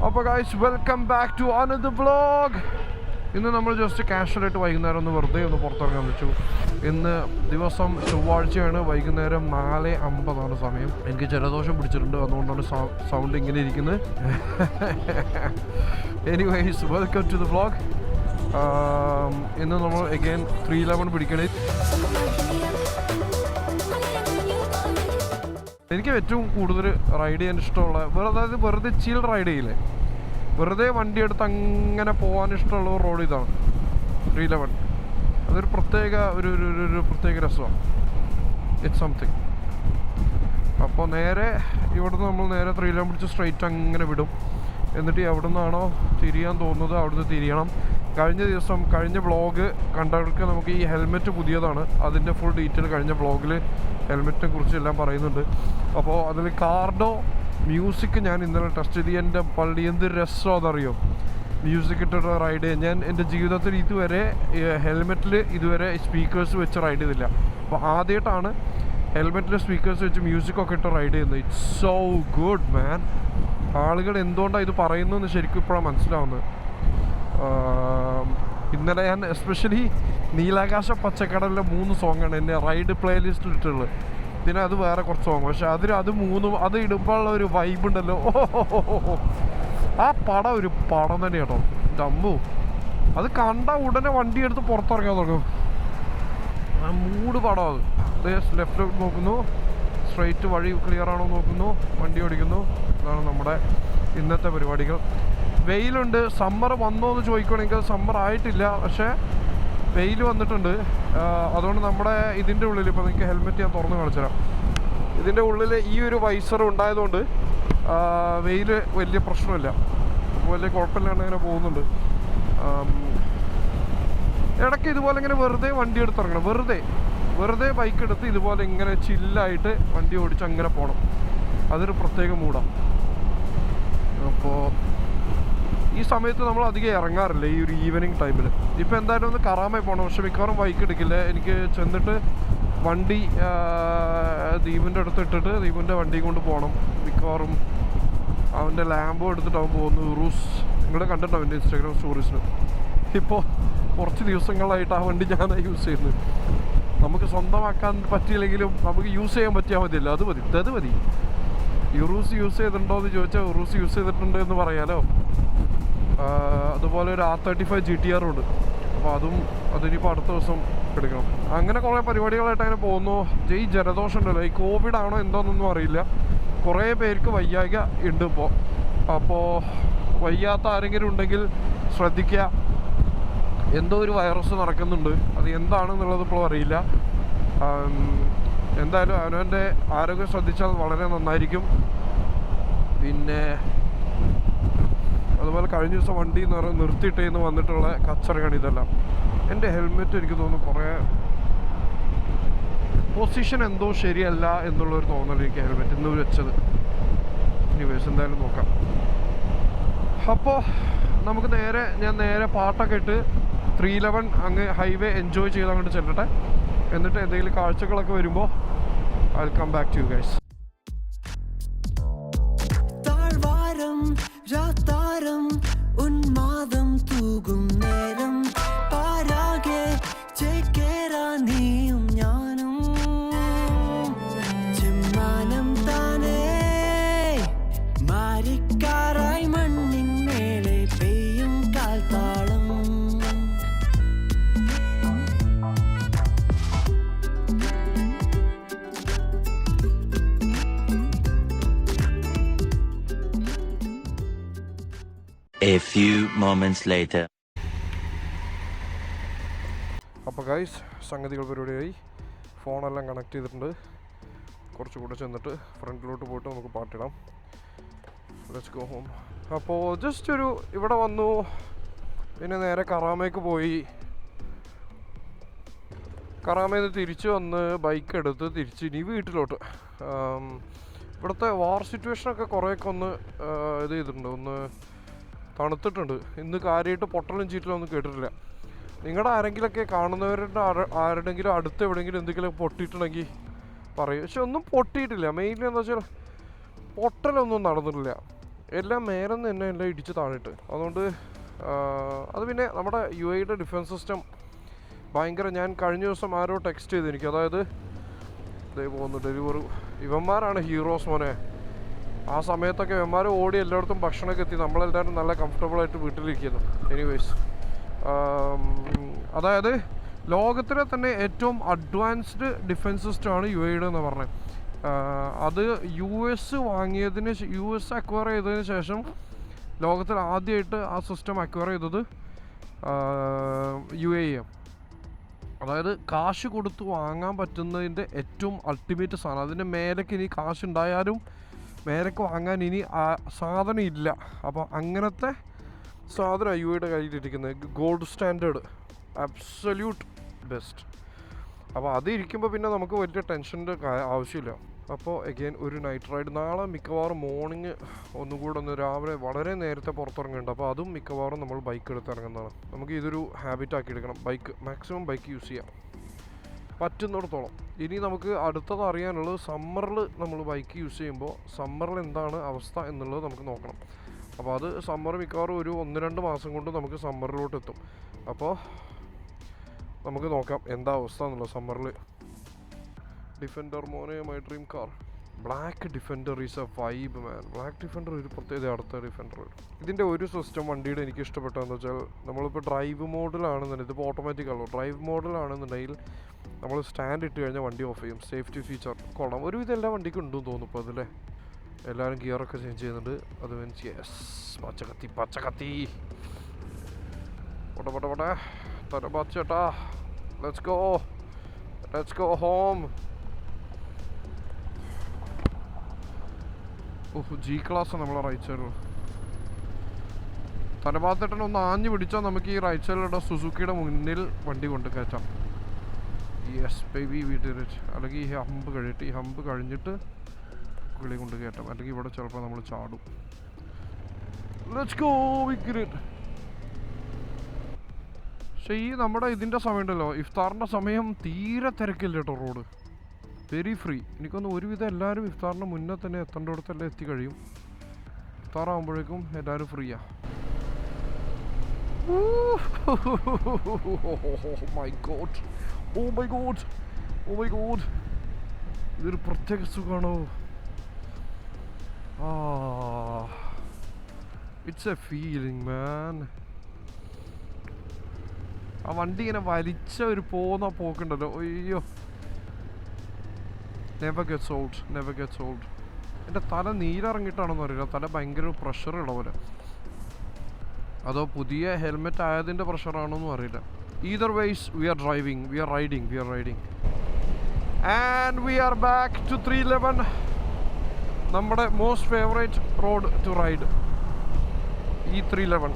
അപ്പോൾ guys welcome back to another vlog. ഇന്ന് നമ്മൾ ജസ്റ്റ് കാഷ്വലായിട്ട് വൈകുന്നേരം ഒന്ന് വെറുതെ ഒന്ന് പുറത്തിറങ്ങാൻ വെച്ചു. ഇന്ന് ദിവസം ചൊവ്വാഴ്ചയാണ്, വൈകുന്നേരം 4:50 സമയം. എനിക്ക് ജലദോഷം പിടിച്ചിട്ടുണ്ട്, അതുകൊണ്ടാണ് സൗണ്ട് ഇങ്ങനെ ഇരിക്കുന്നത്. Anyways welcome to the vlog. ഇന്ന് നമ്മൾ അഗൈൻ 311 പിടിക്കണേ. എനിക്ക് ഏറ്റവും കൂടുതൽ റൈഡ് ചെയ്യാൻ ഇഷ്ടമുള്ള, അതായത് വെറുതെ ചിൽ റൈഡ് ചെയ്യില്ലേ, വെറുതെ വണ്ടി എടുത്ത് അങ്ങനെ പോകാൻ ഇഷ്ടമുള്ള ഒരു റോഡ് ഇതാണ് 311. അതൊരു പ്രത്യേക ഒരു പ്രത്യേക രസമാണ്. It's something. അപ്പോൾ നേരെ ഇവിടുന്ന് നമ്മൾ നേരെ 311 പിടിച്ച് സ്ട്രെയിറ്റ് അങ്ങനെ വിടും. എന്നിട്ട് എവിടെ നിന്നാണോ തിരിയാൻ തോന്നുന്നത് അവിടുന്ന് തിരിയണം. കഴിഞ്ഞ വ്ളോഗ് കണ്ടവർക്ക് നമുക്ക് ഈ ഹെൽമെറ്റ് പുതിയതാണ്, അതിൻ്റെ ഫുൾ ഡീറ്റെയിൽ കഴിഞ്ഞ വ്ളോഗിൽ ഹെൽമെറ്റിനെ കുറിച്ച് എല്ലാം പറയുന്നുണ്ട്. അപ്പോൾ അതിൽ കാർഡോ മ്യൂസിക് ഞാൻ ഇന്നലെ ടെസ്റ്റ് ചെയ്ത് എൻ്റെ പള്ളി എന്ത് രസമോ അതറിയോ, മ്യൂസിക് ഇട്ടിട്ട് റൈഡ് ചെയ്യാൻ. ഞാൻ എൻ്റെ ജീവിതത്തിൽ ഇതുവരെ ഹെൽമെറ്റിൽ ഇതുവരെ സ്പീക്കേഴ്സ് വെച്ച് റൈഡ് ചെയ്തില്ല. അപ്പോൾ ആദ്യമായിട്ടാണ് ഹെൽമെറ്റിൽ സ്പീക്കേഴ്സ് വെച്ച് മ്യൂസിക്കൊക്കെ ഇട്ട് റൈഡ് ചെയ്യുന്നത്. It's so good man. ആളുകൾ എന്തുകൊണ്ടാണ് ഇത് പറയുന്നതെന്ന് ശരിക്കും ഇപ്പോഴാണ് മനസ്സിലാവുന്നത്. ഇന്നലെ ഞാൻ എസ്പെഷ്യലി നീലാകാശ പച്ചക്കടലിലെ 3 സോങ്ങാണ് എൻ്റെ റൈഡ് പ്ലേ ലിസ്റ്റിൽ ഇട്ടുള്ളത്. പിന്നെ അത് വേറെ കുറച്ച് സോങ്, പക്ഷെ അത് 3 അത് ഇടുമ്പോഴുള്ള ഒരു വൈബ് ഉണ്ടല്ലോ, ആ പടം ഒരു പടം തന്നെ കേട്ടോ. ഡമ്മു അത് കണ്ട ഉടനെ വണ്ടി എടുത്ത് പുറത്തിറങ്ങാൻ തുടങ്ങും. ആ മൂഡ് പടം അത്. ലെഫ്റ്റ് നോക്കുന്നു, സ്ട്രെയിറ്റ് വഴി ക്ലിയർ ആണോ നോക്കുന്നു, വണ്ടി ഓടിക്കുന്നു. അതാണ് നമ്മുടെ ഇന്നത്തെ പരിപാടികൾ. വെയിലുണ്ട്. സമ്മർ വന്നോ എന്ന് ചോദിക്കുകയാണെങ്കിൽ സമ്മർ ആയിട്ടില്ല, പക്ഷേ വെയിൽ വന്നിട്ടുണ്ട്. അതുകൊണ്ട് നമ്മുടെ ഇതിൻ്റെ ഉള്ളിൽ ഇപ്പോൾ നിങ്ങൾക്ക് ഹെൽമെറ്റ് ഞാൻ തുറന്ന് കാണിച്ചു തരാം. ഇതിൻ്റെ ഉള്ളിൽ ഈ ഒരു വൈസർ ഉണ്ടായതുകൊണ്ട് വെയിൽ വലിയ പ്രശ്നമില്ല, വലിയ കുഴപ്പമില്ലാണ്ട് ഇങ്ങനെ പോകുന്നുണ്ട്. ഇടയ്ക്ക് ഇതുപോലെ ഇങ്ങനെ വെറുതെ വണ്ടി എടുത്തിറങ്ങണം, വെറുതെ ബൈക്ക് എടുത്ത് ഇതുപോലെ ഇങ്ങനെ ചില്ലായിട്ട് വണ്ടി ഓടിച്ച് അങ്ങനെ പോകണം. അതൊരു പ്രത്യേക മൂഡാണ്. അപ്പോൾ ഈ സമയത്ത് നമ്മൾ അധികം ഇറങ്ങാറില്ല ഈ ഒരു ഈവനിങ് ടൈമിൽ. ഇപ്പോൾ എന്തായാലും ഒന്ന് കറാമയിൽ പോകണം, പക്ഷെ മിക്കവാറും ബൈക്ക് എടുക്കില്ല. എനിക്ക് ചെന്നിട്ട് വണ്ടി ദീപിൻ്റെ അടുത്ത് ഇട്ടിട്ട് ദീപിൻ്റെ വണ്ടി കൊണ്ട് പോകണം. മിക്കവാറും അവൻ്റെ ലാംബോ എടുത്തിട്ട് അവൻ പോകുന്നു. ഉറൂസ് നിങ്ങളുടെ കണ്ടിട്ടോ അവൻ്റെ ഇൻസ്റ്റാഗ്രാം സ്റ്റോറീസിന്. ഇപ്പോൾ കുറച്ച് ദിവസങ്ങളായിട്ട് ആ വണ്ടി ഞാനാണ് യൂസ് ചെയ്യുന്നത്. നമുക്ക് സ്വന്തമാക്കാൻ പറ്റിയില്ലെങ്കിലും നമുക്ക് യൂസ് ചെയ്യാൻ പറ്റിയാൽ മതിയല്ലോ, അത് മതി. ഉറൂസ് യൂസ് ചെയ്തിട്ടുണ്ടോ എന്ന് ചോദിച്ചാൽ ഉറൂസ് യൂസ് ചെയ്തിട്ടുണ്ട് എന്ന് പറയാലോ. അതുപോലെ ഒരു R35 GTR ഉണ്ട്. അപ്പോൾ അതിനിപ്പോൾ അടുത്ത ദിവസം എടുക്കണം. അങ്ങനെ കുറേ പരിപാടികളായിട്ട് അങ്ങനെ പോകുന്നു. ഈ ജലദോഷം ഉണ്ടല്ലോ, ഈ കോവിഡ് ആണോ എന്തോന്നൊന്നും അറിയില്ല, കുറേ പേർക്ക് വയ്യായ്ക ഉണ്ട് ഇപ്പോൾ. അപ്പോൾ വയ്യാത്ത ആരെങ്കിലും ഉണ്ടെങ്കിൽ ശ്രദ്ധിക്കുക, എന്തോ ഒരു വൈറസ് നടക്കുന്നുണ്ട്. അത് എന്താണെന്നുള്ളത് ഇപ്പോൾ അറിയില്ല. എന്തായാലും അവനവൻ്റെ ആരോഗ്യം ശ്രദ്ധിച്ചാൽ വളരെ നന്നായിരിക്കും. പിന്നെ അതുപോലെ കഴിഞ്ഞ ദിവസം വണ്ടി നിർത്തിയിട്ടേന്ന് വന്നിട്ടുള്ള കച്ചറയാണ് ഇതെല്ലാം. എൻ്റെ ഹെൽമെറ്റ് എനിക്ക് തോന്നുന്നു കുറേ പൊസിഷൻ എന്തോ ശരിയല്ല എന്നുള്ളൊരു തോന്നൽ എനിക്ക് ഹെൽമെറ്റ് ഇന്ന് വെച്ചത്. എനിവേസ് എന്തായാലും നോക്കാം. അപ്പോൾ നമുക്ക് ഞാൻ നേരെ പാട്ടൊക്കെ ഇട്ട് 311 അങ്ങ് ഹൈവേ എൻജോയ് ചെയ്ത് അങ്ങോട്ട് ചെല്ലട്ടെ. എന്നിട്ട് എന്തെങ്കിലും കാഴ്ചകളൊക്കെ വരുമ്പോൾ I will come back to you guys. ഉന്മാദം തൂകും നേരം പാരാകെ ചേക്കേറാ നീയും ഞാനും ചെമ്മാനം താനേ മാരിക്കാറായി മണ്ണിൻ മേലെ പെയ്യും കാൽത്താളം. A few moments later. അപ്പോൾ ഗൈസ് സംഗതികൾ പരിപാടിയായി. ഫോണെല്ലാം കണക്ട് ചെയ്തിട്ടുണ്ട്. കുറച്ചുകൂടെ ചെന്നിട്ട് ഫ്രണ്ടിലോട്ട് പോയിട്ട് നമുക്ക് പാട്ടിടാം. Let's go home. അപ്പോൾ ജസ്റ്റ് ഇവിടെ വന്നു, പിന്നെ നേരെ കറാമയ്ക്ക് പോയി. കറാമയിൽ നിന്ന് തിരിച്ച് വന്ന് ബൈക്ക് എടുത്ത് തിരിച്ച് ഇനി വീട്ടിലോട്ട്. ഇവിടുത്തെ വാർ സിറ്റുവേഷനൊക്കെ കുറേയൊക്കെ ഒന്ന് ഇത് ചെയ്തിട്ടുണ്ട്, ഒന്ന് തണുത്തിട്ടുണ്ട്. ഇന്ന് കാര്യമായിട്ട് പൊട്ടലും ചീറ്റലും ഒന്നും കേട്ടിട്ടില്ല. നിങ്ങളുടെ ആരെങ്കിലുമൊക്കെ കാണുന്നവരുടെ ആരുടെങ്കിലും അടുത്ത് എവിടെയെങ്കിലും എന്തെങ്കിലും പൊട്ടിയിട്ടുണ്ടെങ്കിൽ പറയും. പക്ഷെ ഒന്നും പൊട്ടിയിട്ടില്ല. മെയിൻലി എന്താ വെച്ചാൽ പൊട്ടലൊന്നും നടന്നിട്ടില്ല. എല്ലാം മേലെന്ന് തന്നെ എല്ലാം ഇടിച്ച് താഴിട്ട്. അതുകൊണ്ട് അത് പിന്നെ നമ്മുടെ UAE ഡിഫൻസ് സിസ്റ്റം ഭയങ്കര. ഞാൻ കഴിഞ്ഞ ദിവസം ആരോ ടെക്സ്റ്റ് ചെയ്തു എനിക്ക്, അതായത് ഇതേ പോകുന്നു ഡെലിവറി, ഇവന്മാരാണ് ഹീറോസ് മോനെ. ആ സമയത്തൊക്കെ ഇവന്മാർ ഓടി എല്ലായിടത്തും ഭക്ഷണമൊക്കെ എത്തി, നമ്മളെല്ലാവരും നല്ല കംഫർട്ടബിളായിട്ട് വീട്ടിലിരിക്കുന്നു. എനിവേസ്, അതായത് ലോകത്തിലെ തന്നെ ഏറ്റവും അഡ്വാൻസ്ഡ് ഡിഫൻസ് സിസ്റ്റമാണ് UAE എന്ന് പറഞ്ഞത്. അത് US അക്വയർ ചെയ്തതിന് ശേഷം ലോകത്തിൽ ആദ്യമായിട്ട് ആ സിസ്റ്റം അക്വയർ ചെയ്തത് UAE. അതായത് കാശ് കൊടുത്ത് വാങ്ങാൻ പറ്റുന്നതിൻ്റെ ഏറ്റവും അൾട്ടിമേറ്റ് സാധനം. അതിൻ്റെ മേലേക്ക് ഇനി കാശുണ്ടായാലും മേലേക്ക് വാങ്ങാൻ ഇനി സാധനം ഇല്ല. അപ്പോൾ അങ്ങനത്തെ സാധനം UAE കയ്യിലിരിക്കുന്നത്, ഗോൾഡ് സ്റ്റാൻഡേർഡ്, അബ്സല്യൂട്ട് ബെസ്റ്റ്. അപ്പോൾ അത് ഇരിക്കുമ്പോൾ പിന്നെ നമുക്ക് വലിയ ടെൻഷൻ്റെ ആവശ്യമില്ല. അപ്പോൾ എഗെയിൻ ഒരു നൈറ്റ് റൈഡ് നാളെ മിക്കവാറും മോർണിംഗ് ഒന്നുകൂടെ രാവിലെ വളരെ നേരത്തെ പുറത്തിറങ്ങുന്നുണ്ട്. അപ്പോൾ അതും മിക്കവാറും നമ്മൾ ബൈക്ക് എടുത്ത് ഇറങ്ങുന്നതാണ്. നമുക്ക് ഇതൊരു ഹാബിറ്റ് ആക്കി എടുക്കണം. മാക്സിമം ബൈക്ക് യൂസ് ചെയ്യാം പറ്റുന്നിടത്തോളം. ഇനി നമുക്ക് അടുത്തത് അറിയാനുള്ളത് സമ്മറിൽ നമ്മൾ ബൈക്ക് യൂസ് ചെയ്യുമ്പോൾ സമ്മറിൽ എന്താണ് അവസ്ഥ എന്നുള്ളത് നമുക്ക് നോക്കണം. അപ്പോൾ അത് സമ്മർ മിക്കവാറും ഒരു 1-2 മാസം കൊണ്ട് നമുക്ക് സമ്മറിലോട്ട് എത്തും. അപ്പോൾ നമുക്ക് നോക്കാം എന്താ അവസ്ഥ എന്നുള്ളത് സമ്മറിൽ. ഡിഫൻഡർ മോനെ, my dream car. Black defender is A vibe man. Black defender ഒരു പ്രത്യേകത. അടുത്ത ഡിഫൻഡർ ഇതിൻ്റെ ഒരു സിസ്റ്റം വണ്ടിയുടെ എനിക്ക് ഇഷ്ടപ്പെട്ടതെന്ന് വെച്ചാൽ, നമ്മളിപ്പോൾ ഡ്രൈവ് മോഡിലാണെന്നുണ്ടെങ്കിൽ, ഇതിപ്പോൾ ഓട്ടോമാറ്റിക് ആണല്ലോ, ഡ്രൈവ് മോഡിലാണെന്നുണ്ടെങ്കിൽ നമ്മൾ സ്റ്റാൻഡ് ഇട്ട് കഴിഞ്ഞാൽ വണ്ടി ഓഫ് ചെയ്യും. സേഫ്റ്റി ഫീച്ചർ കൊള്ളാം. ഒരുവിധം എല്ലാ വണ്ടിക്കും ഉണ്ടെന്ന് തോന്നുന്നു ഇപ്പോൾ അതില്ലേ. എല്ലാവരും ഗിയറൊക്കെ ചേഞ്ച് ചെയ്യുന്നുണ്ട്. അത് മീൻസ് യെസ്, പച്ചക്കത്തി പോട്ടെ തരബാച്ചേട്ടാ. Let's go home. G class നമ്മളെ റൈറ്റ് സൈഡിൽ. തലഭാഗത്തേട്ടൻ ഒന്ന് ആഞ്ഞു പിടിച്ചാൽ നമുക്ക് ഈ റൈറ്റ് സൈഡിലുള്ള സുസുക്കിയുടെ മുന്നിൽ വണ്ടി കൊണ്ട് കയറ്റാം. Yes baby, we did it. അല്ലെങ്കിൽ ഈ ഹമ്പ് കഴിഞ്ഞിട്ട് കിളി കൊണ്ട് കയറ്റാം. അല്ലെങ്കിൽ ഇവിടെ ചിലപ്പോൾ നമ്മൾ ചാടും. Let's go, V did it. പക്ഷേ ഈ നമ്മുടെ ഇതിൻ്റെ സമയം ഉണ്ടല്ലോ, ഇഫ്താറിൻ്റെ സമയം തീരെ തിരക്കില്ല കേട്ടോ. Road very free. എനിക്കൊന്ന് ഒരുവിധം എല്ലാവരും ഇഫ്താറിന് മുന്നേ തന്നെ എത്തേണ്ടിടത്തെല്ലാം എത്തിക്കഴിയും. ഇഫ്താറാകുമ്പോഴേക്കും എല്ലാവരും ഫ്രീയാ. ഇതൊരു പ്രത്യേക സുഖമാണോ. ഇറ്റ്സ് എ ഫീലിംഗ് മാൻ. ആ വണ്ടി ഇങ്ങനെ വലിച്ച ഒരു പോകുന്ന പോക്കുണ്ടല്ലോ, അയ്യോ. Never gets old. എൻ്റെ തല നീരിറങ്ങിയിട്ടാണെന്ന് അറിയില്ല. തല ഭയങ്കര പ്രഷറുള്ള പോലെ. അതോ പുതിയ ഹെൽമെറ്റ് ആയതിൻ്റെ പ്രഷറാണോന്നും അറിയില്ല. Either ways we are riding. And we are back to 311. നമ്മുടെ most favourite road to ride ഈ 311.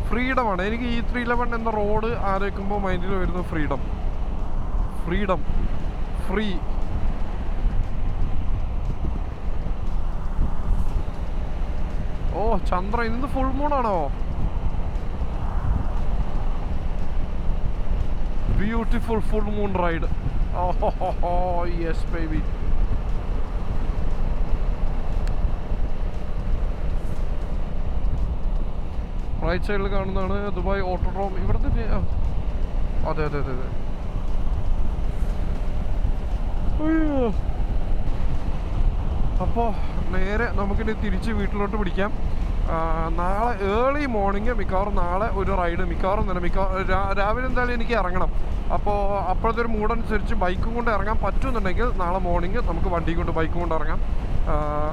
ഫ്രീഡമാണ്. എനിക്ക് ഈ 311 എന്ന റോഡ് ആലോചിക്കുമ്പോൾ മൈൻഡിൽ വരുന്നു ഫ്രീഡം. ഫ്രീ. ഓ ചന്ദ്ര, ഇന്ന് ഫുൾ മൂണാണോ? Beautiful full moon ride. Oh yes baby. Right സൈഡിൽ കാണുന്നതാണ് ദുബായ് ഓട്ടോഡ്രോം. ഇവിടുത്തെ അതെ. അപ്പോൾ നേരെ നമുക്കിനി തിരിച്ച് വീട്ടിലോട്ട് പിടിക്കാം. നാളെ ഏർലി മോർണിംഗ് മിക്കവാറും നാളെ ഒരു റൈഡ്, രാവിലെ എന്തായാലും എനിക്ക് ഇറങ്ങണം. അപ്പോൾ അപ്പോഴത്തെ ഒരു മൂഡനുസരിച്ച് ബൈക്കും കൊണ്ട് ഇറങ്ങാൻ പറ്റുമെന്നുണ്ടെങ്കിൽ നാളെ മോർണിംഗ് നമുക്ക് വണ്ടി കൊണ്ട് ബൈക്കും കൊണ്ട് ഇറങ്ങാം.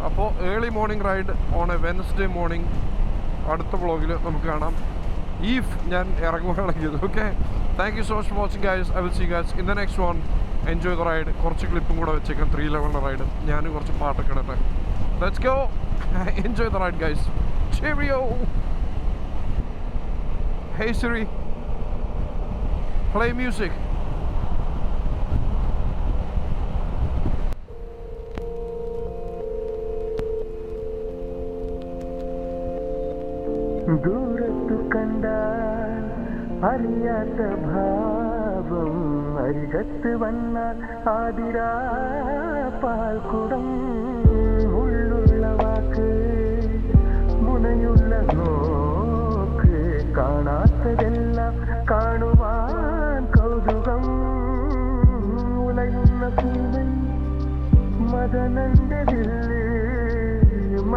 അപ്പോൾ early morning ride on a Wednesday morning അടുത്ത വ്ളോഗിൽ നമുക്ക് കാണാം, ഈഫ് ഞാൻ ഇറങ്ങുകയാണെങ്കിൽ. Okay, thank you so much for watching guys. I will see guys in the next one. Enjoy the ride. കുറച്ച് ക്ലിപ്പും കൂടെ വെച്ചേക്കാം 311 റൈഡ്. ഞാൻ കുറച്ച് പാട്ടൊക്കെ ഇടട്ടെ. Let's go, enjoy the ride guys. Cheerio. Hey Siri, play music. ദൂരത്തു കണ്ടാൽ അറിയാത്ത ഭാവം, അരികത്ത് വന്നാൽ ആതിരാ പാൽക്കുടം ഉള്ളുള്ള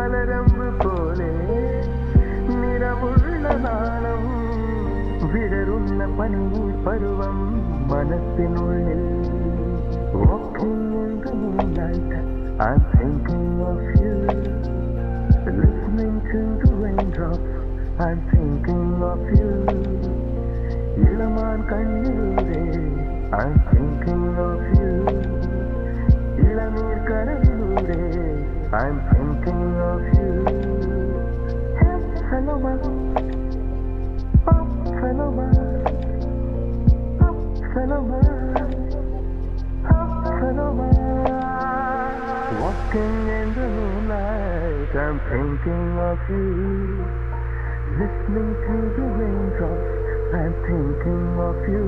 മലരമ്പ് പോലെ നിറമുള്ള നാളം വിടരുന്ന പനിനീർ പരുവം മനസ്സിനുള്ളിൽ. Walking in the moonlight, I'm thinking of you. Listening to the raindrops, I'm thinking of you. ഇളമാൻ കണ്ണിലൂടെ I'm thinking of you. ഇളനീർ കടലിലൂടെ I'm thinking of you. Hey, hello man. Oh, hello man. Oh, hello man. Oh, hello man. Walking in the moonlight, I'm thinking of you. Listening to the raindrops, I'm thinking of you.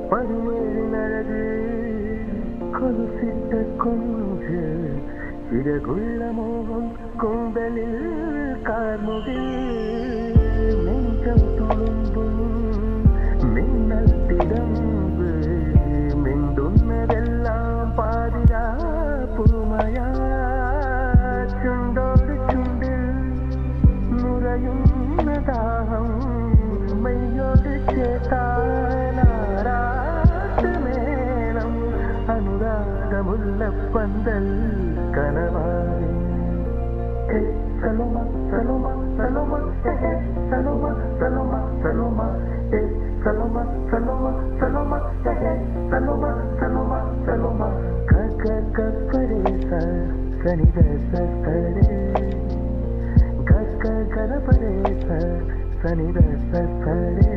പതിനേഴിനഴക് കൊലുസിട്ട കൊഞ്ച് ചിരകുള്ള മോഹം കൂന്തലിൽ കാർമുകിൽ നെഞ്ചം തുളുമ്പും മിന്നൽ തിടമ്പ് മിണ്ടുന്നതെല്ലാം പാതിരാ പൂമയാ ചുണ്ടോട് ചുണ്ടിൽ നുരയുന്ന ദാഹം മെയ്യോട് ചേത്താനാരാട്ട് മേളം അനുരാഗമുല്ലപ്പന്തൽ കനവായി. സലോമ സലോമ സലോമ സലോമ സലോമ സലോമ സലോമ സലോമ സലോമ സലോമ സലോമ സലോമ കരേ സനിധ സരേ ഗ ഗ ഗ പരേ സനിധ സരേ